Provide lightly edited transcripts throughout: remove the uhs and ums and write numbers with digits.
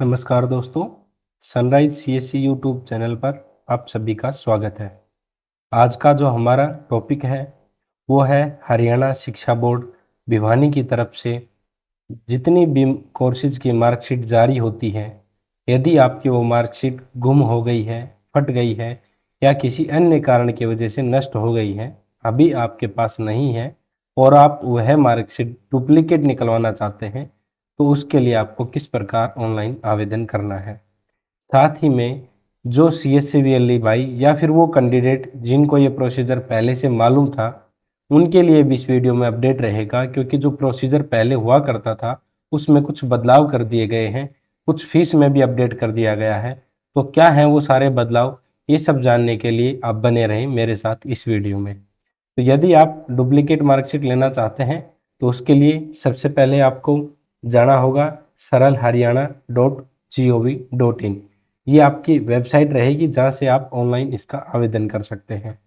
नमस्कार दोस्तों, sunrise CSC YouTube channel पर आप सभी का स्वागत है। आज का जो हमारा टॉपिक है वो है हरियाणा शिक्षा बोर्ड भिवानी की तरफ से जितनी भी कोर्सेज की मार्कशीट जारी होती है, यदि आपकी वो मार्कशीट गुम हो गई है, फट गई है या किसी अन्य कारण की वजह से नष्ट हो गई है, अभी आपके पास नहीं है और आप वह मार्कशीट डुप्लीकेट निकलवाना चाहते हैं, तो उसके लिए आपको किस प्रकार ऑनलाइन आवेदन करना है। साथ ही में जो CSCVLE भाई या फिर वो कैंडिडेट जिनको ये प्रोसीजर पहले से मालूम था, उनके लिए भी इस वीडियो में अपडेट रहेगा, क्योंकि जो प्रोसीजर पहले हुआ करता था उसमें कुछ बदलाव कर दिए गए हैं, कुछ फीस में भी अपडेट कर दिया गया है। तो क्या है वो सारे बदलाव, ये सब जानने के लिए आप बने रहें मेरे साथ इस वीडियो में। तो यदि आप डुप्लीकेट मार्कशीट लेना चाहते हैं तो उसके लिए सबसे पहले आपको जाना होगा saralharyana.gov.in। ये आपकी वेबसाइट रहेगी जहाँ से आप ऑनलाइन इसका आवेदन कर सकते हैं।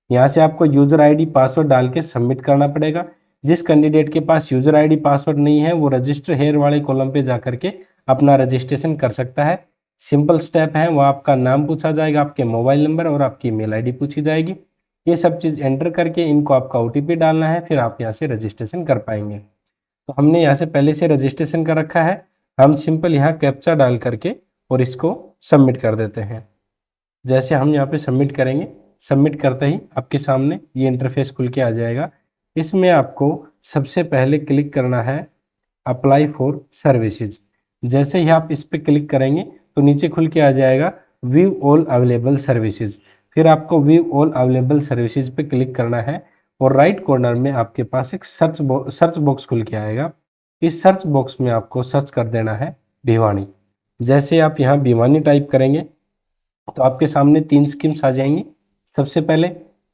यहाँ से आपको यूजर आईडी पासवर्ड डाल के सबमिट करना पड़ेगा। जिस कैंडिडेट के पास यूजर आईडी पासवर्ड नहीं है वो रजिस्टर हेयर वाले कॉलम पे जा करके अपना रजिस्ट्रेशन कर सकता है। सिंपल स्टेप है, वो आपका नाम पूछा जाएगा, आपके मोबाइल नंबर और आपकी ईमेल आईडी पूछी जाएगी। ये सब चीज़ एंटर करके इनको आपका OTP डालना है, फिर आप यहाँ से रजिस्ट्रेशन कर पाएंगे। तो हमने यहाँ से पहले से रजिस्ट्रेशन कर रखा है, हम सिंपल यहाँ कैप्चा डाल करके और इसको सबमिट कर देते हैं। जैसे हम यहाँ पे सबमिट करेंगे, सबमिट करते ही आपके सामने ये इंटरफेस खुल के आ जाएगा। इसमें आपको सबसे पहले क्लिक करना है अप्लाई फॉर सर्विसेज। जैसे ही आप इस पर क्लिक करेंगे तो नीचे खुल के आ जाएगा व्यू ऑल अवेलेबल सर्विसेज। फिर आपको व्यू ऑल अवेलेबल सर्विसेज पे क्लिक करना है और राइट कॉर्नर में आपके पास एक सर्च बॉक्स खुल के आएगा। इस सर्च बॉक्स में आपको सर्च कर देना है भिवानी। जैसे आप यहाँ भिवानी टाइप करेंगे तो आपके सामने 3 स्कीम्स आ जाएंगी। सबसे पहले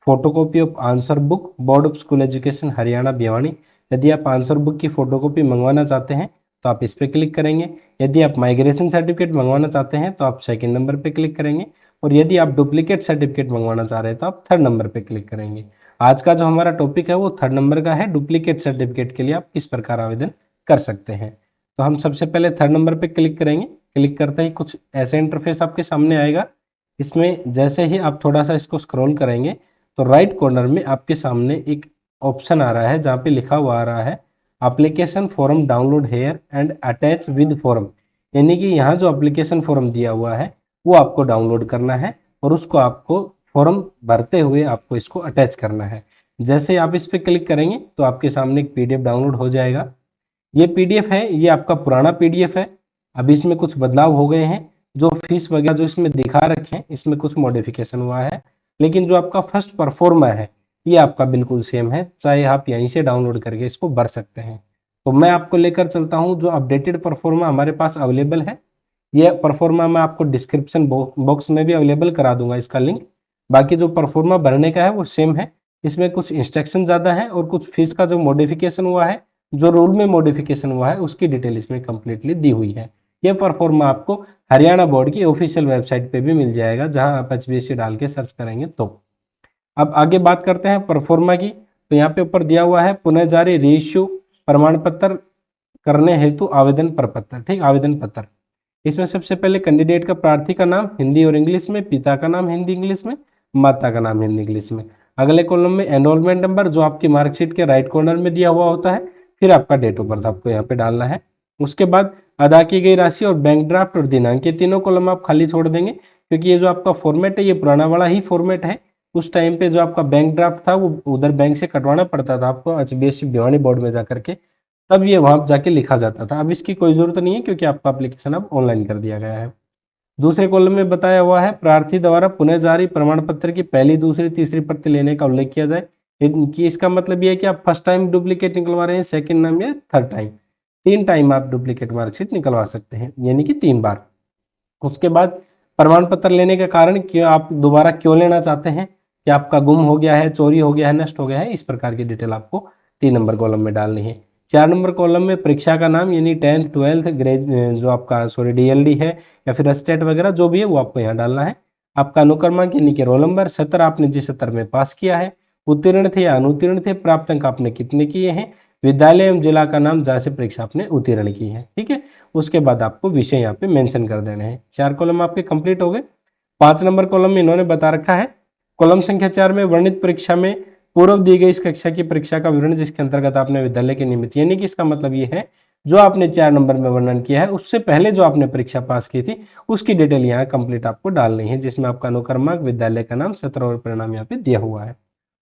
photocopy of answer book board of school education Haryana Bhiwani. यदि आप आंसर बुक की फोटोकॉपी मंगवाना चाहते हैं तो आप इस पर क्लिक करेंगे। यदि आप माइग्रेशन सर्टिफिकेट मंगवाना चाहते हैं तो आप सेकंड नंबर पे क्लिक करेंगे और यदि आप डुप्लीकेट सर्टिफिकेट मंगवाना चाह रहे हैं तो आप थर्ड नंबर पे क्लिक करेंगे। आज का जो हमारा टॉपिक है वो थर्ड नंबर का है, डुप्लीकेट सर्टिफिकेट के लिए आप किस प्रकार आवेदन कर सकते हैं। तो हम सबसे पहले थर्ड नंबर पे क्लिक करेंगे। क्लिक करते ही कुछ ऐसे इंटरफेस आपके सामने आएगा। इसमें जैसे ही आप थोड़ा सा इसको स्क्रॉल करेंगे तो राइट कॉर्नर में आपके सामने एक ऑप्शन आ रहा है जहाँ पे लिखा हुआ आ रहा है application form download here and attach with form. यानी कि यहाँ जो एप्लीकेशन फॉर्म दिया हुआ है वो आपको डाउनलोड करना है और उसको आपको फॉर्म भरते हुए आपको इसको अटैच करना है। जैसे आप इस पर क्लिक करेंगे तो आपके सामने एक PDF डाउनलोड हो जाएगा। ये PDF है, ये आपका पुराना PDF है। अभी इसमें कुछ बदलाव हो गए हैं, जो फीस वगैरह जो इसमें दिखा रखे हैं इसमें कुछ मॉडिफिकेशन हुआ है, लेकिन जो आपका फर्स्ट परफॉर्मा है ये आपका बिल्कुल सेम है, चाहे आप यहीं से डाउनलोड करके इसको भर सकते हैं। तो मैं आपको लेकर चलता हूँ जो अपडेटेड परफॉर्मा हमारे पास अवेलेबल है। ये परफॉर्मा मैं आपको डिस्क्रिप्शन बॉक्स में भी अवेलेबल करा दूंगा इसका लिंक। बाकी जो परफॉर्मा भरने का है वो सेम है, इसमें कुछ इंस्ट्रक्शन ज़्यादा है और कुछ फीस का जो मॉडिफिकेशन हुआ है, जो रूल में मॉडिफिकेशन हुआ है उसकी डिटेल इसमें कंप्लीटली दी हुई है। यह परफॉर्मा आपको हरियाणा बोर्ड की ऑफिशियल वेबसाइट पे भी मिल जाएगा, जहां आप HBSC डाल के सर्च करेंगे। तो अब आगे बात करते हैं परफॉर्मा की। तो यहाँ पे ऊपर दिया हुआ है पुनः जारी रीइश्यू प्रमाण पत्र करने हेतु आवेदन प्रपत्र, ठीक, आवेदन पत्र। इसमें सबसे पहले कैंडिडेट का प्रार्थी का नाम हिंदी और इंग्लिश में, पिता का नाम हिंदी इंग्लिश में, माता का नाम हिंदी इंग्लिश में। अगले कॉलम में एनरोलमेंट नंबर जो आपकी मार्कशीट के राइट कॉर्नर में दिया हुआ होता है। फिर आपका डेट ऑफ बर्थ आपको यहाँ पे डालना है। उसके बाद अदा की गई राशि और बैंक ड्राफ्ट और दिनांक, ये तीनों कॉलम आप खाली छोड़ देंगे, क्योंकि ये जो आपका फॉर्मेट है ये पुराना वाला ही फॉर्मेट है। उस टाइम पे जो आपका बैंक ड्राफ्ट था वो उधर बैंक से कटवाना पड़ता था आपको HBSC भिवानी बोर्ड में जाकर के, तब ये वहां जाके लिखा जाता था। अब इसकी कोई जरूरत नहीं है क्योंकि आपका एप्लीकेशन अब ऑनलाइन कर दिया गया है। दूसरे कॉलम में बताया हुआ है प्रार्थी द्वारा पुनः जारी प्रमाण पत्र की पहली, दूसरी, तीसरी प्रति लेने का उल्लेख किया जाए। कि इसका मतलब ये है कि आप फर्स्ट टाइम डुप्लीकेट निकलवा रहे हैं, सेकंड टाइम या थर्ड टाइम, 3 टाइम आप डुप्लीकेट मार्कशीट निकलवा सकते हैं, यानी कि 3 बार। उसके बाद प्रमाण पत्र लेने का कारण, क्यों आप दोबारा क्यों लेना चाहते हैं, कि आपका गुम हो गया है, चोरी हो गया है, नष्ट हो गया है, इस प्रकार की डिटेल आपको 3 नंबर कॉलम में डालनी है। 4 नंबर कॉलम में परीक्षा का नाम, यानी 10th 12th ग्रेड जो आपका DLD है या फिर स्टेट वगैरह जो भी है वो आपको यहाँ डालना है। आपका अनुक्रमांक यानी कि रोल नंबर, सत्र आपने जिस सत्र में पास किया है, उत्तीर्ण थे या अनुत्तीर्ण थे, प्राप्त अंक आपने कितने किए हैं, विद्यालय एवं जिला का नाम जहाँ से परीक्षा आपने उत्तीर्ण की है। ठीक है, उसके बाद आपको विषय यहाँ पे मेंशन कर देने हैं। 4 कॉलम आपके कंप्लीट हो गए। 5 नंबर कॉलम में इन्होंने बता रखा है, कॉलम संख्या 4 में वर्णित परीक्षा में पूर्व दी गई इस कक्षा की परीक्षा का विवरण जिसके अंतर्गत आपने विद्यालय के निमित्त, यानी कि इसका मतलब ये है जो आपने 4 नंबर में वर्णन किया है उससे पहले जो आपने परीक्षा पास की थी उसकी डिटेल यहाँ कंप्लीट आपको डालनी है, जिसमें आपका अनुक्रमांक, विद्यालय का नाम, सत्र और परिणाम यहाँ पे दिया हुआ है।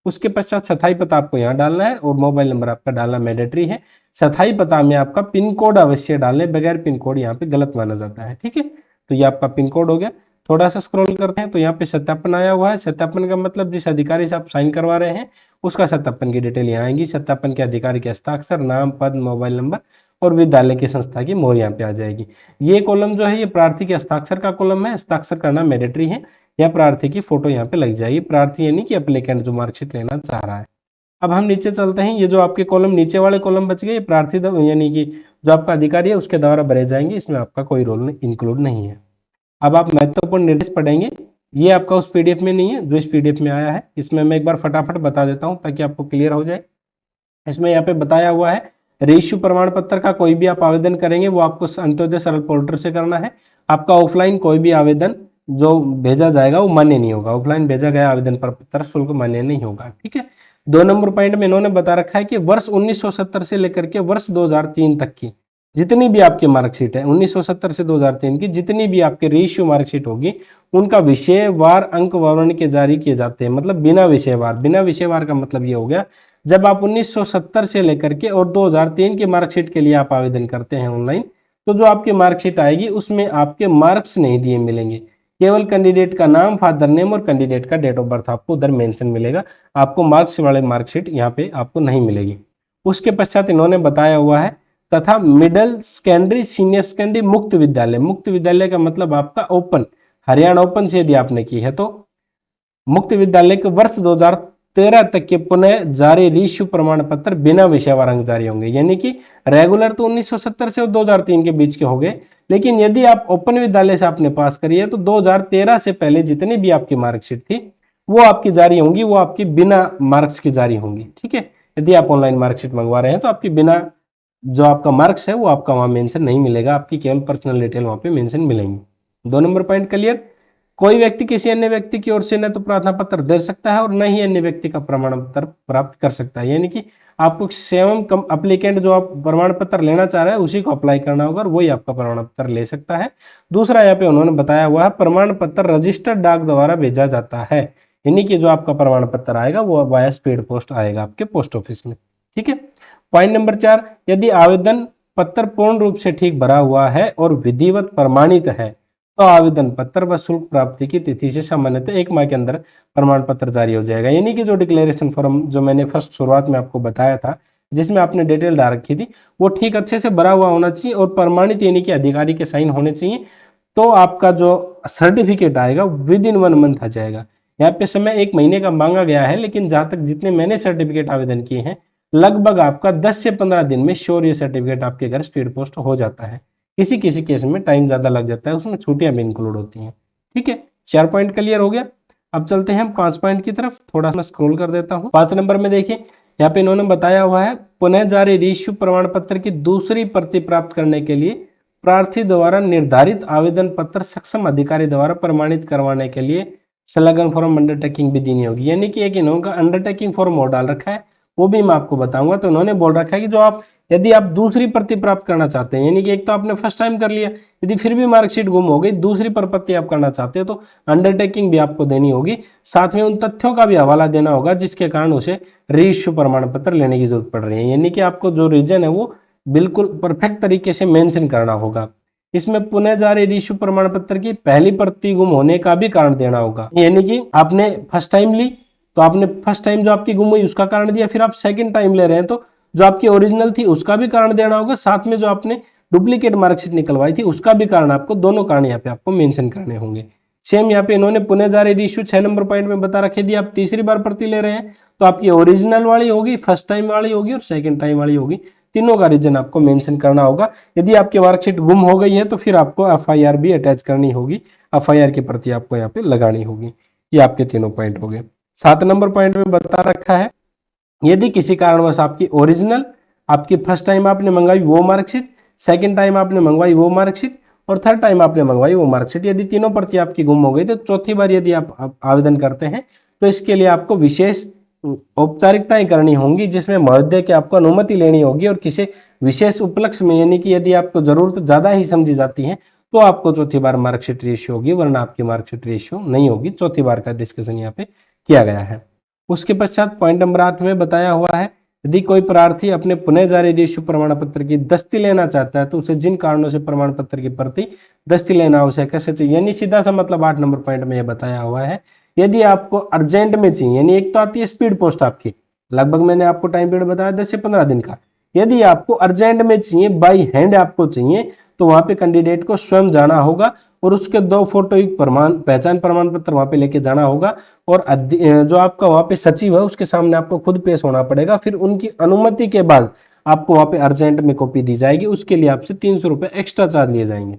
उसके पश्चात स्थायी पता आपको यहाँ डालना है और मोबाइल नंबर आपका डालना मैंडेटरी है। स्थायी पता में आपका पिन कोड अवश्य डालने, बगैर पिन कोड यहाँ पे गलत माना जाता है। ठीक है, तो ये आपका पिन कोड हो गया। थोड़ा सा स्क्रॉल करते हैं तो यहाँ पे सत्यापन आया हुआ है। सत्यापन का मतलब जिस अधिकारी से आप साइन करवा रहे हैं उसका सत्यापन की डिटेल यहाँ आएगी। सत्यापन के अधिकारी के हस्ताक्षर, नाम, पद, मोबाइल नंबर और विद्यालय की संस्था की मोहर यहाँ पे आ जाएगी। ये कॉलम जो है ये प्रार्थी के हस्ताक्षर का कॉलम है। हस्ताक्षर करना मैंडेटरी है। या प्रार्थी की फोटो यहाँ पे लग जाएगी। प्रार्थी यानी कि एप्लीकेंट जो मार्कशीट लेना चाह रहा है। अब हम नीचे चलते हैं। ये जो आपके कॉलम नीचे वाले कॉलम बच गए, प्रार्थी यानी कि जो आपका अधिकारी है उसके द्वारा भरे जाएंगे, इसमें आपका कोई रोल इंक्लूड नहीं है। अब आप महत्वपूर्ण निर्देश पढ़ेंगे। ये आपका उस पीडीएफ में नहीं है जो इस पीडीएफ में आया है। इसमें मैं एक बार फटाफट बता देता हूँ ताकि आपको क्लियर हो जाए। इसमें यहाँ पे बताया हुआ है, रेशियो प्रमाण पत्र का कोई भी आप आवेदन करेंगे वो आपको अंत्योदय सरल पोर्टल से करना है। आपका ऑफलाइन कोई भी आवेदन जो भेजा जाएगा वो मान्य नहीं होगा। ऑफलाइन भेजा गया आवेदन पत्र शुल्क मान्य नहीं होगा। ठीक है, 2 नंबर पॉइंट में इन्होंने बता रखा है कि वर्ष 1970 से लेकर के वर्ष 2003 तक की जितनी भी आपकी मार्कशीट है, 1970 से 2003 की जितनी भी आपके रेशियो मार्कशीट होगी उनका विषयवार अंक विवरण के जारी किए जाते हैं। मतलब बिना विषयवार। बिना विषयवार का मतलब ये हो गया, जब आप 1970 से लेकर के और 2003 की मार्कशीट के लिए आप आवेदन करते हैं ऑनलाइन, तो जो आपकी मार्कशीट आएगी उसमें आपके मार्क्स नहीं दिए मिलेंगे। केवल कैंडिडेट का नाम, फादर नेम और कैंडिडेट का डेट ऑफ बर्थ आपको उधर मेंशन मिलेगा। आपको मार्क्स वाले मार्कशीट यहाँ पे आपको नहीं मिलेगी। उसके पश्चात इन्होंने बताया हुआ है तथा मिडिल सेकेंडरी, सीनियर सेकेंडरी, मुक्त विद्यालय। मुक्त विद्यालय का मतलब आपका ओपन, हरियाणा ओपन से यदि आपने की है तो मुक्त विद्यालय के वर्ष 2013 तक के पुनः जारी रेशियो प्रमाण पत्र बिना विषयवार अंक जारी होंगे। यानी कि रेगुलर तो 1970 से और 2003 के बीच के हो गए, लेकिन यदि आप ओपन विद्यालय से आपने पास करी है तो 2013 से पहले जितनी भी आपकी मार्कशीट थी वो आपकी जारी होंगी, वो आपकी बिना मार्क्स की जारी होंगी। ठीक है, यदि आप ऑनलाइन मार्कशीट मंगवा रहे हैं तो आपकी बिना जो आपका मार्क्स है वो आपका वहां मेंशन नहीं मिलेगा, आपकी केवल पर्सनल डिटेल वहां पे मेंशन मिलेंगी। 2 नंबर पॉइंट क्लियर। कोई व्यक्ति किसी अन्य व्यक्ति की ओर से न तो प्रार्थना पत्र दे सकता है और न ही अन्य व्यक्ति का प्रमाण पत्र प्राप्त कर सकता है। यानी कि आपको स्वयं एप्लीकेंट जो आप प्रमाण पत्र लेना चाह रहे हैं उसी को अप्लाई करना होगा और वही आपका प्रमाण पत्र ले सकता है। दूसरा यहाँ पे उन्होंने बताया हुआ है, प्रमाण पत्र रजिस्टर्ड डाक द्वारा भेजा जाता है। यानी कि जो आपका प्रमाण पत्र आएगा वो वाया स्पीड पोस्ट आएगा आपके पोस्ट ऑफिस में। ठीक है, पॉइंट नंबर 4, यदि आवेदन पत्र पूर्ण रूप से ठीक भरा हुआ है और विधिवत प्रमाणित है तो आवेदन पत्र व शुल्क प्राप्ति की तिथि से सामान्यतः 1 माह के अंदर प्रमाण पत्र जारी हो जाएगा। यानी कि जो डिक्लेरेशन फॉर्म जो मैंने फर्स्ट शुरुआत में आपको बताया था जिसमें आपने डिटेल डाल रखी थी वो ठीक अच्छे से भरा हुआ होना चाहिए और प्रमाणित यानी कि अधिकारी के साइन होने चाहिए, तो आपका जो सर्टिफिकेट आएगा विद इन 1 मंथ आ जाएगा। यहाँ पे समय 1 महीने का मांगा गया है, लेकिन जहां तक जितने मैंने सर्टिफिकेट आवेदन किए हैं लगभग आपका 10 से 15 दिन में श्योर ये सर्टिफिकेट आपके घर स्पीड पोस्ट हो जाता है। किसी किसी केस में टाइम ज्यादा लग जाता है, उसमें छुट्टियां भी इंक्लूड होती हैं। ठीक है, 4 पॉइंट क्लियर हो गया। अब चलते हैं हम 5 पॉइंट की तरफ। थोड़ा सा स्क्रॉल कर देता हूं। 5 नंबर में देखिए यहाँ पे इन्होंने बताया हुआ है, पुनः जारी रेशियो प्रमाण पत्र की दूसरी प्रति प्राप्त करने के लिए प्रार्थी द्वारा निर्धारित आवेदन पत्र सक्षम अधिकारी द्वारा प्रमाणित करवाने के लिए संलग्न फॉर्म अंडरटेकिंग भी देनी होगी। यानी कि एक इन्होंने अंडरटेकिंग फॉर्म और डाल रखा है, वो भी मैं आपको बताऊंगा। तो उन्होंने बोल रखा है कि जो आप यदि आप दूसरी प्रति प्राप्त करना चाहते हैं, यानी कि एक तो आपने फर्स्ट टाइम कर लिया, यदि फिर भी मार्कशीट गुम हो गई, दूसरी प्रति आप करना चाहते हो तो अंडरटेकिंग भी आपको देनी होगी। साथ में उन तथ्यों का भी हवाला देना होगा जिसके कारण उसे रीइश्यू प्रमाण पत्र लेने की जरूरत पड़ रही है। यानी कि आपको जो रीजन है वो बिल्कुल परफेक्ट तरीके से मेंशन करना होगा। इसमें पुनः जारी रीइश्यू प्रमाण पत्र की पहली प्रति गुम होने का भी कारण देना होगा। यानी कि आपने फर्स्ट टाइम ली तो आपने फर्स्ट टाइम जो आपकी गुम हुई उसका कारण दिया, फिर आप सेकंड टाइम ले रहे हैं तो जो आपकी ओरिजिनल थी उसका भी कारण देना होगा, साथ में जो आपने डुप्लीकेट मार्कशीट निकलवाई थी उसका भी कारण, आपको दोनों कारण यहाँ पे आपको मेंशन करने होंगे। सेम यहाँ पे इन्होंने पुनः जारी रीइश्यू 6 नंबर पॉइंट में बता रखे, यदि आप तीसरी बार प्रति ले रहे हैं तो आपकी ओरिजिनल वाली होगी, फर्स्ट टाइम वाली होगी और सेकंड टाइम वाली होगी। तीनों का रीजन आपको मेंशन करना होगा। यदि आपकी मार्कशीट गुम हो गई है तो फिर आपको एफआईआर भी अटैच करनी होगी, एफआईआर की प्रति आपको यहाँ पे लगानी होगी। ये आपके तीनों पॉइंट हो गए। 7 नंबर पॉइंट में बता रखा है, यदि किसी कारणवश आपकी ओरिजिनल आपकी फर्स्ट टाइम आपने मंगवाई वो मार्कशीट, सेकंड टाइम आपने मंगवाई वो मार्कशीट और थर्ड टाइम आपने मंगवाई वो मार्कशीट, यदि तीनों प्रति आपकी गुम हो गई तो चौथी बार यदि आप आवेदन करते हैं तो इसके लिए आपको विशेष औपचारिकताएं करनी होंगी, जिसमें महोदय की आपको अनुमति लेनी होगी और किसी विशेष उपलक्ष्य में, यानी कि यदि आपको जरूरत ज्यादा ही समझी जाती है तो आपको चौथी बार मार्कशीट इश्यू होगी, वरना आपकी मार्कशीट इश्यू नहीं होगी। चौथी बार का डिस्कशन यहाँ पे किया गया है। उसके पश्चात पॉइंट नंबर 8 में बताया हुआ है, यदि कोई प्रार्थी अपने पुनः जारी रिइश्यू प्रमाण पत्र की दस्ती लेना चाहता है तो उसे जिन कारणों से प्रमाण पत्र की प्रति दस्ती लेना आवश्यक है सचिव, यानी सीधा सा मतलब 8 नंबर पॉइंट में यह बताया हुआ है, यदि आपको अर्जेंट में चाहिए, यानी एक तो आती है स्पीड पोस्ट आपकी, लगभग मैंने आपको टाइम पीरियड बताया 10 से 15 दिन का, यदि आपको अर्जेंट में चाहिए, बाई हैंड आपको चाहिए, तो वहां पे कैंडिडेट को स्वयं जाना होगा और उसके 2 फोटो पहचान प्रमाण पत्र वहां पे लेके जाना होगा और जो आपका वहां पे सचिव है उसके सामने आपको खुद पेश होना पड़ेगा। फिर उनकी अनुमति के बाद आपको वहां पे अर्जेंट में कॉपी दी जाएगी, उसके लिए आपसे 300 रुपए एक्स्ट्रा चार्ज लिए जाएंगे।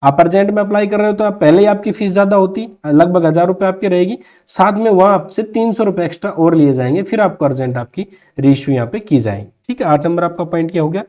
आप अर्जेंट में अप्लाई कर रहे हो तो आप पहले ही आपकी फीस ज्यादा होती, लगभग 1000 रुपए आपकी रहेगी, साथ में वहां आपसे 300 रुपए एक्स्ट्रा और लिए जाएंगे, फिर आपको अर्जेंट आपकी रीइश्यू यहाँ पे की जाएगी। ठीक है, 8 नंबर आपका पॉइंट क्या हो गया।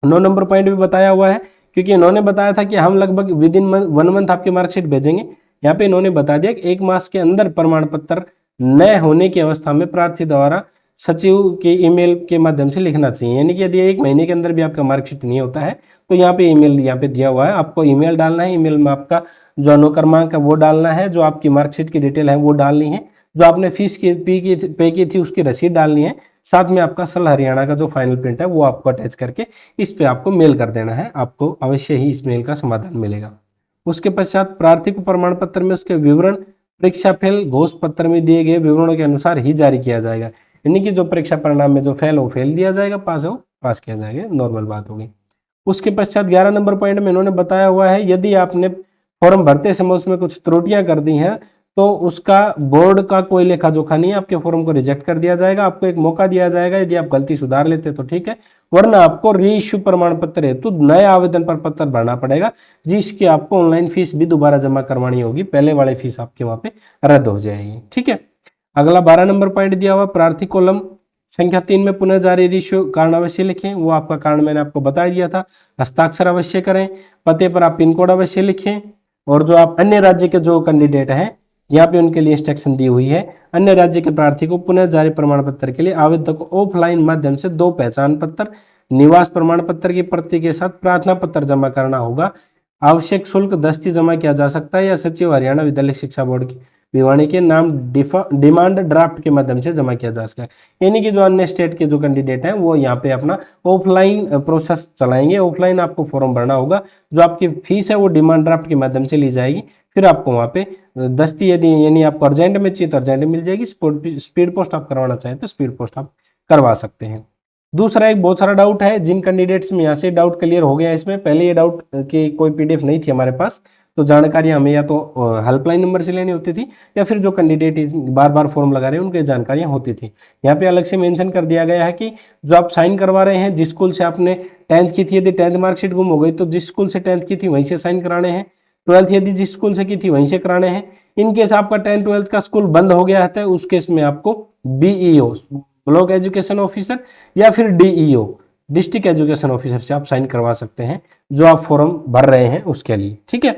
9 नंबर पॉइंट भी बताया हुआ है, क्योंकि इन्होंने बताया था कि हम लगभग विद इन 1 मंथ आपकी मार्कशीट भेजेंगे, यहाँ पे इन्होंने बता दिया कि 1 मास के अंदर प्रमाण पत्र न होने की अवस्था में प्रार्थी द्वारा सचिव के ईमेल के माध्यम से लिखना चाहिए, यानी कि यदि 1 महीने के अंदर भी आपका मार्कशीट नहीं होता है तो यहाँ पे ईमेल यहाँ पे दिया हुआ है, आपको ईमेल डालना है, ईमेल में आपका जो अनुक्रमांक है वो डालना है, जो आपकी मार्कशीट की डिटेल है वो डालनी है, जो आपने फीस की पे की थी उसकी रसीद डालनी है, साथ में आपका सल हरियाणा का जो फाइनल प्रिंट है वो आपको अटैच करके इस पे आपको मेल कर देना है, आपको अवश्य ही इस मेल का समाधान मिलेगा। उसके पश्चात प्रार्थी को प्रमाण पत्र में उसके विवरण परीक्षा फेल घोष पत्र में दिए गए विवरणों के अनुसार ही जारी किया जाएगा, यानी कि जो परीक्षा परिणाम में जो फेल हो फेल दिया जाएगा, पास हो पास किया जाएगा, नॉर्मल बात होगी। उसके पश्चात 11 नंबर पॉइंट में इन्होंने बताया हुआ है, यदि आपने फॉर्म भरते समय उसमें कुछ त्रुटियां कर दी हैं तो उसका बोर्ड का कोई लेखा जोखा नहीं है, आपके फॉर्म को रिजेक्ट कर दिया जाएगा, आपको एक मौका दिया जाएगा, यदि आप गलती सुधार लेते तो ठीक है, वरना आपको रीइश्यू प्रमाण पत्र हेतु नए आवेदन पर पत्र भरना पड़ेगा, जिसकी आपको ऑनलाइन फीस भी दोबारा जमा करवानी होगी, पहले वाली फीस आपके वहां पे रद्द हो जाएगी। ठीक है, अगला 12 नंबर पॉइंट दिया हुआ, प्रार्थी कॉलम संख्या 3 में पुनः जारी रिइश्यू कारण अवश्य लिखें, वो आपका कारण मैंने आपको बता दिया था, हस्ताक्षर अवश्य करें, पते पर आप पिन कोड अवश्य लिखें, और जो आप अन्य राज्य के जो कैंडिडेट हैं यहाँ पे उनके लिए इंस्ट्रक्शन दी हुई है, अन्य राज्य के प्रार्थी को पुनः जारी प्रमाण पत्र के लिए आवेदक को ऑफलाइन माध्यम से 2 पहचान पत्र, निवास प्रमाण पत्र की प्रति के साथ प्रार्थना पत्र जमा करना होगा। आवश्यक शुल्क दस्ती जमा किया जा सकता है या सचिव हरियाणा विद्यालय शिक्षा बोर्ड की भिवानी के नाम डिमांड ड्राफ्ट के माध्यम से जमा किया जा सकता है, यानी कि जो अन्य स्टेट के जो कैंडिडेट हैं वो यहाँ पे अपना ऑफलाइन प्रोसेस चलाएंगे, ऑफलाइन आपको फॉर्म भरना होगा, जो आपकी फीस है वो डिमांड ड्राफ्ट के माध्यम से ली जाएगी, फिर आपको वहाँ पे दस्ती यदि यानी आपको अर्जेंट में चाहिए तो अर्जेंट मिल जाएगी, स्पीड पोस्ट आप करवाना चाहें तो स्पीड पोस्ट आप करवा सकते हैं। दूसरा एक बहुत सारा डाउट है, जिन कैंडिडेट्स में यहाँ से डाउट क्लियर हो गया, इसमें पहले ये डाउट की कोई पीडीएफ नहीं थी हमारे पास, तो जानकारी हमें या तो हेल्पलाइन नंबर से लेनी होती थी या फिर जो कैंडिडेट बार बार फॉर्म लगा रहे हैं उनके जानकारियां होती थी। यहाँ पे अलग से मेंशन कर दिया गया है कि जो आप साइन करवा रहे हैं, जिस स्कूल से आपने 10th की थी, यदि 10th मार्कशीट गुम हो गई तो जिस स्कूल से 10th की थी वहीं से साइन कराने हैं, 12th यदि जिस स्कूल से की थी वहीं से कराने हैं। इन केस आपका 10th 12th का स्कूल बंद हो गया है उस केस में आपको बीईओ ब्लॉक एजुकेशन ऑफिसर या फिर डीईओ डिस्ट्रिक्ट एजुकेशन ऑफिसर से आप साइन करवा सकते हैं जो आप फॉर्म भर रहे हैं उसके लिए। ठीक है,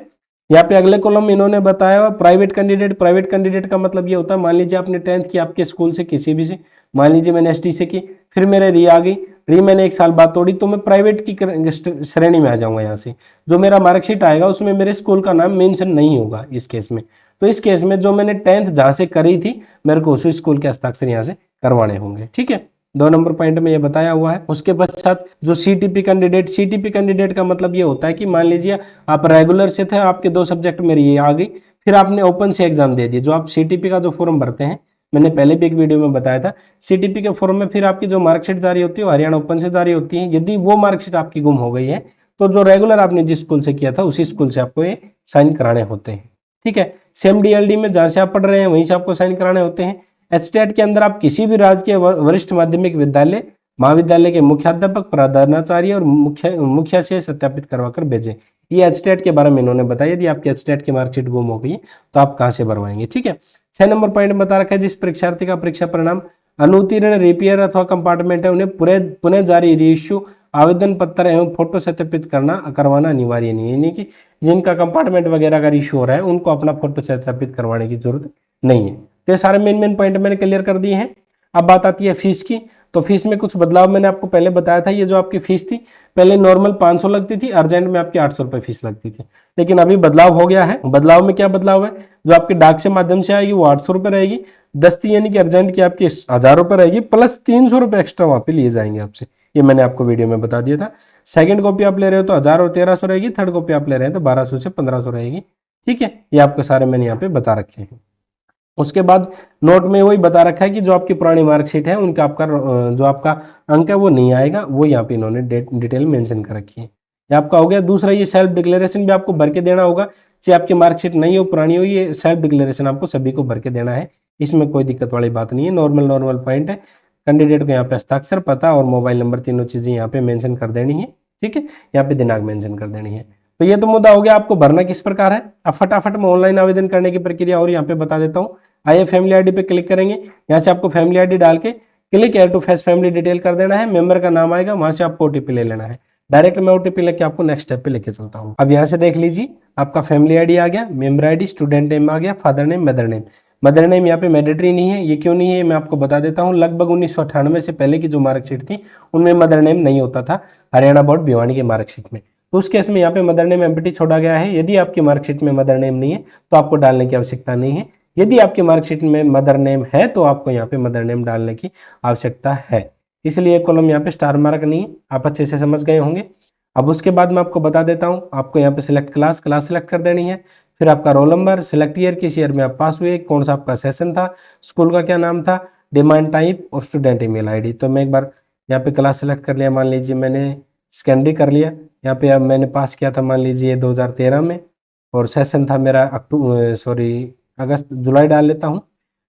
यहाँ पे अगले कॉलम में इन्होंने बताया हुआ प्राइवेट कैंडिडेट का मतलब ये होता है, मान लीजिए आपने 10th की आपके स्कूल से किसी भी से, मान लीजिए मैंने एसटी से की, फिर मेरे री आ गई, री मैंने 1 साल बाद तोड़ी, तो मैं प्राइवेट की श्रेणी में आ जाऊंगा। यहाँ से जो मेरा मार्कशीट आएगा उसमें मेरे स्कूल का नाम मेंशन नहीं होगा इस केस में, तो इस केस में जो मैंने 10th जहां से करी थी मेरे को उसी स्कूल के हस्ताक्षर यहाँ से करवाने होंगे। ठीक है, 2 नंबर पॉइंट में ये बताया हुआ है। उसके पश्चात जो सीटीपी कैंडिडेट का मतलब ये होता है कि मान लीजिए आप रेगुलर से थे, आपके 2 सब्जेक्ट में ये आ गई, फिर आपने ओपन से एग्जाम दे दी, जो आप सीटीपी का जो फॉर्म भरते हैं, मैंने पहले भी एक वीडियो में बताया था, सीटीपी के फॉर्म में फिर आपकी जो मार्कशीट जारी होती है हरियाणा ओपन से जारी होती है। यदि वो मार्कशीट आपकी गुम हो गई है तो जो रेगुलर आपने जिस स्कूल से किया था उसी स्कूल से आपको ये साइन कराने होते हैं। ठीक है, सेम डीएलडी में जहां से आप पढ़ रहे हैं वहीं से आपको साइन कराने होते हैं। एचटेट के अंदर आप किसी भी राज्य के वरिष्ठ माध्यमिक विद्यालय महाविद्यालय के मुख्याध्यापक प्रधानाचार्य और मुखिया से सत्यापित करवा कर भेजें। ये एचटेट के बारे में इन्होंने बताया, यदि आपके एचटेट की मार्कशीट गुम हो गई तो आप कहां से भरवाएंगे। ठीक है, 6 नंबर पॉइंट में बता रखा है, जिस परीक्षार्थी का परीक्षा परिणाम अनुत्तीर्ण, रिपेयर अथवा कंपार्टमेंट है उन्हें पुनः जारी रीइश्यू आवेदन पत्र एवं फोटो सत्यापित करवाना अनिवार्य नहीं है। यानी कि जिनका कंपार्टमेंट वगैरह का इश्यू हो रहा है उनको अपना फोटो सत्यापित करवाने की जरूरत नहीं है। तो ये सारे मेन पॉइंट मैंने क्लियर कर दिए हैं। अब बात आती है फीस की। तो फीस में कुछ बदलाव मैंने आपको पहले बताया था। ये जो आपकी फीस थी पहले नॉर्मल 500 लगती थी, अर्जेंट में आपकी 800 रुपये फीस लगती थी, लेकिन अभी बदलाव हो गया है। बदलाव में क्या बदलाव है, जो आपके डाक से माध्यम से आएगी वो 800 रुपये रहेगी, दस्ती यानी कि अर्जेंट की आपकी 1000 रुपये रहेगी, प्लस 300 रुपये एक्स्ट्रा वहाँ पे लिए जाएंगे आपसे। ये मैंने आपको वीडियो में बता दिया था। सेकंड कॉपी आप ले रहे हो तो 1000 और 1300 रहेगी, थर्ड कॉपी आप ले रहे हैं तो 1200 से 1500 रहेगी। ठीक है, ये आपके सारे मैंने यहाँ पे बता रखे हैं। उसके बाद नोट में वही बता रखा है कि जो आपकी पुरानी मार्कशीट है उनका आपका जो आपका अंक है वो नहीं आएगा, वो यहाँ पे इन्होंने डिटेल मेंशन कर रखी है। ये आपका हो गया। दूसरा, ये सेल्फ डिक्लेरेशन भी आपको भर के देना होगा, चाहे आपकी मार्कशीट नहीं हो, पुरानी हो, ये सेल्फ डिक्लेरेशन आपको सभी को भर के देना है। इसमें कोई दिक्कत वाली बात नहीं है, नॉर्मल पॉइंट है। कैंडिडेट को यहाँ पे हस्ताक्षर, पता और मोबाइल नंबर, तीनों चीजें यहाँ पे मेंशन कर देनी है। ठीक है, यहाँ पे दिनांक मेंशन कर देनी है। तो ये तो मुद्दा हो गया। आपको भरना किस प्रकार है, अब फटाफट मैं ऑनलाइन आवेदन करने की प्रक्रिया और यहाँ पे बता देता हूँ। आइए फैमिली आईडी पे क्लिक करेंगे। यहाँ से आपको फैमिली आईडी डाल के click here to fetch family detail कर देना है। मेंबर का नाम आएगा, वहां से आपको ओटीपी ले लेना है। डायरेक्ट मैं ओटीपी लेके आपको नेक्स्ट स्टेप पे लेके चलता हूँ। अब यहाँ से देख लीजिए, आपका फैमिली आईडी आ गया, मेंबर आईडी, स्टूडेंट नेम आ गया, father name, mother name. Mother name यहाँ पे मैंडेटरी नहीं है। ये क्यों नहीं है मैं आपको बता देता हूँ। लगभग 1998 से पहले की जो मार्कशीट थी उनमें मदर नेम नहीं होता था, हरियाणा बोर्ड भिवानी के मार्कशीट में। तो उस केस में यहाँ पे मदर नेम एम्प्टी छोड़ा गया है। यदि आपकी मार्कशीट में मदर नेम नहीं है तो आपको डालने की आवश्यकता नहीं है। यदि आपकी मार्कशीट में मदर नेम है तो आपको यहाँ पे मदर नेम डालने की आवश्यकता है। इसलिए कॉलम यहाँ पे स्टार मार्क नहीं है, आप अच्छे से समझ गए होंगे। अब उसके बाद मैं आपको बता देता हूँ, आपको यहाँ पे सिलेक्ट क्लास सेलेक्ट कर देनी है। फिर आपका रोल नंबर, सिलेक्ट ईयर, किस ईयर में आप पास हुए, कौन सा आपका सेशन था, स्कूल का क्या नाम था, डिमांड टाइप और स्टूडेंट ईमेल आईडी। तो मैं एक बार यहाँ पे क्लास सेलेक्ट कर लिया, मान लीजिए मैंने सेकेंडरी कर लिया। यहाँ पे अब मैंने पास किया था मान लीजिए 2013 में, और सेशन था मेरा अगस्त जुलाई डाल लेता हूँ।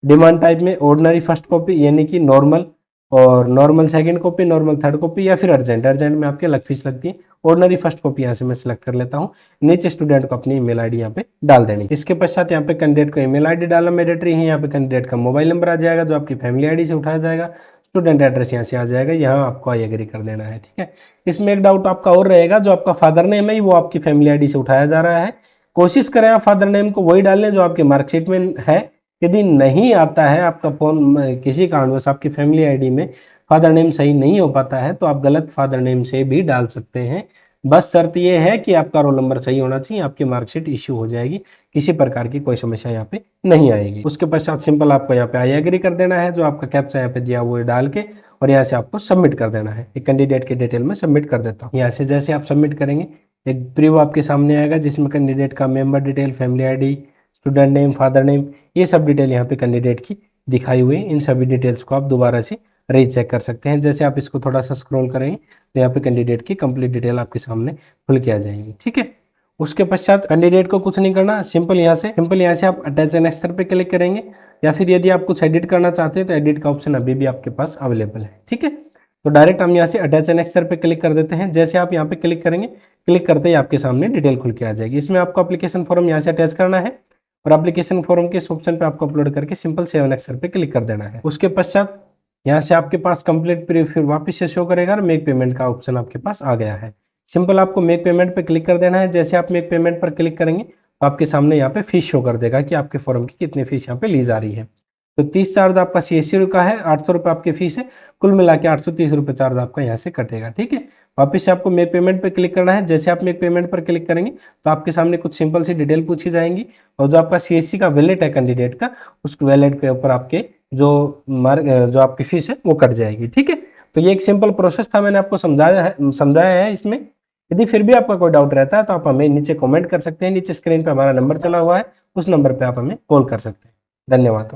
डिमांड टाइप में ऑर्डिनरी फर्स्ट कॉपी यानी कि नॉर्मल, और normal second copy, normal third copy, या फिर अर्जेंट में आपके अलग फीस लगती है। ऑर्डिनरी फर्स्ट कॉपी यहाँ से मैं सिलेक्ट कर लेता हूँ। नीचे स्टूडेंट को अपनी ईमेल आईडी यहाँ पे डाल देनी। इसके पश्चात यहाँ पे कैंडिडेट को ईमेल आईडी डालना मैंडेटरी है। यहाँ पे कैंडिडेट का मोबाइल नंबर आ जाएगा जो आपकी फैमिली आईडी से उठाया जाएगा। स्टूडेंट एड्रेस यहाँ से आ जाएगा, यहाँ आपको आई एग्री कर देना है। ठीक है, इसमें एक डाउट आपका और रहेगा, जो आपका फादर नेम है वो आपकी फैमिली आईडी से उठाया जा रहा है। कोशिश करें आप फादर नेम को वही डालने जो आपकी मार्कशीट में है। यदि नहीं आता है, आपका फोन किसी कारणवश आपकी फैमिली आईडी में फादर नेम सही नहीं हो पाता है, तो आप गलत फादर नेम से भी डाल सकते हैं। बस शर्त यह है कि आपका रोल नंबर सही होना चाहिए, आपकी मार्कशीट इश्यू हो जाएगी, किसी प्रकार की कोई समस्या यहाँ पे नहीं आएगी। उसके पश्चात सिंपल आपको यहाँ पे आई एग्री कर देना है, जो आपका कैप्चा यहाँ पे दिया हुआ है डाल के, और यहाँ से आपको सबमिट कर देना है। एक कैंडिडेट की डिटेल में सबमिट कर देता हूँ। यहाँ से जैसे आप सबमिट करेंगे एक प्रीव्यू आपके सामने आएगा, जिसमें कैंडिडेट का member detail, family ID, student name, father name, ये सब डिटेल यहाँ पे कैंडिडेट की दिखाई हुई है। इन सभी डिटेल्स को आप दोबारा से रीचेक कर सकते हैं। जैसे आप इसको थोड़ा सा स्क्रॉल करेंगे तो यहाँ पे कैंडिडेट की कंप्लीट डिटेल आपके सामने खुल के आ जाएंगी। ठीक है, उसके पश्चात कैंडिडेट को कुछ नहीं करना, सिंपल यहाँ से आप अटैच एनेक्सर पे क्लिक करेंगे, या फिर यदि आप कुछ एडिट करना चाहते हैं तो एडिट का ऑप्शन अभी भी आपके पास अवेलेबल है। ठीक है, तो डायरेक्ट हम यहाँ से अटैच एनेक्सर पे क्लिक कर देते हैं। जैसे आप यहाँ पे क्लिक करेंगे, क्लिक करते ही आपके सामने डिटेल खुल के आ जाएगी। इसमें आपको एप्लीकेशन फॉर्म यहाँ से अटैच करना है, और एप्लीकेशन फॉर्म के इस ऑप्शन पे आपको अपलोड करके सिंपल सेव एनेक्सर पे क्लिक कर देना है। उसके पश्चात यहाँ से आपके पास कंप्लीट प्री फिर वापस से शो करेगा और मेक पेमेंट का ऑप्शन आपके पास आ गया है। सिंपल आपको मेक पेमेंट पे क्लिक कर देना है। जैसे आप मेक पेमेंट पर क्लिक करेंगे तो आपके सामने यहाँ पे फीस शो कर देगा कि आपके फॉर्म की कितनी फीस यहाँ पे ली जा रही है। तो 30 चार्ज आपका CSC का है, 800 रुपये आपकी फीस है, कुल मिला के 830 रुपये चार्ज आपका यहाँ से कटेगा। ठीक है, वापस से आपको मेक पेमेंट पे क्लिक करना है। जैसे आप मेक पेमेंट पर क्लिक करेंगे तो आपके सामने कुछ सिंपल सी डिटेल पूछी जाएंगी, और जो आपका CSC का वैलेट है कैंडिडेट का, उस वैलेट के ऊपर आपके जो आपकी फीस है वो कट जाएगी। ठीक है, तो ये एक सिंपल प्रोसेस था, मैंने आपको समझाया है इसमें। यदि फिर भी आपका कोई डाउट रहता है तो आप हमें नीचे कमेंट कर सकते हैं। नीचे स्क्रीन पे हमारा नंबर चला हुआ है, उस नंबर पे आप हमें कॉल कर सकते हैं। धन्यवाद।